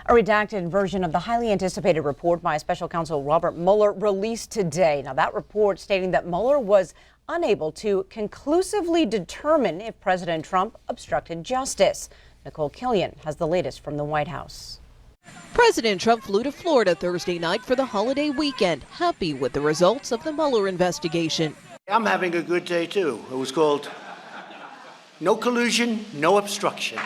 A redacted version of the highly anticipated report by special counsel Robert Mueller released today. Now, that report stating that Mueller was unable to conclusively determine if President Trump obstructed justice. Nicole Killian has the latest from the White House. President Trump flew to Florida Thursday night for the holiday weekend, happy with the results of the Mueller investigation. I'm having a good day, too. It was called No Collusion, No Obstruction.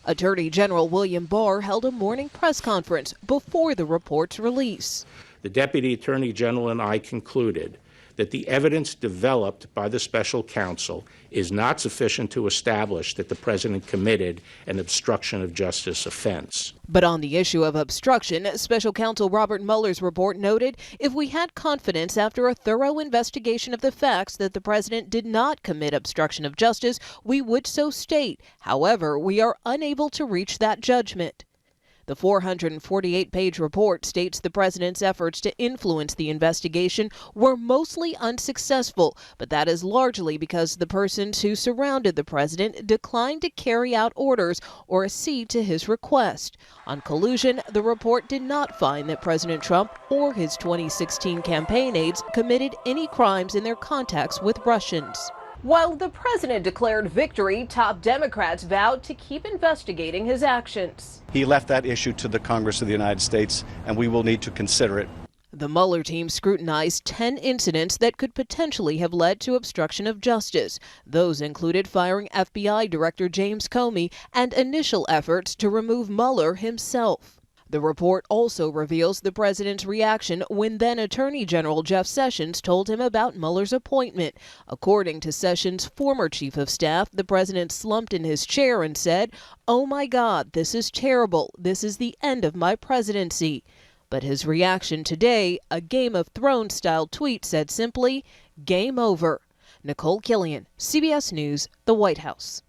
Attorney General William Barr held a morning press conference before the report's release. The Deputy Attorney General and I concluded that the evidence developed by the special counsel is not sufficient to establish that the president committed an obstruction of justice offense. But on the issue of obstruction, special counsel Robert Mueller's report noted if we had confidence after a thorough investigation of the facts that the president did not commit obstruction of justice, we would so state. However, we are unable to reach that judgment. The 448-page report states the president's efforts to influence the investigation were mostly unsuccessful, but that is largely because the persons who surrounded the president declined to carry out orders or accede to his request. On collusion, the report did not find that President Trump or his 2016 campaign aides committed any crimes in their contacts with Russians. While the president declared victory, top Democrats vowed to keep investigating his actions. He left that issue to the Congress of the United States, and we will need to consider it. The Mueller team scrutinized 10 incidents that could potentially have led to obstruction of justice. Those included firing FBI Director James Comey and initial efforts to remove Mueller himself. The report also reveals the president's reaction when then Attorney General Jeff Sessions told him about Mueller's appointment. According to Sessions' former chief of staff, the president slumped in his chair and said, "Oh my God, this is terrible. This is the end of my presidency." But his reaction today, a Game of Thrones-style tweet, said simply, "Game over." Nicole Killian, CBS News, the White House.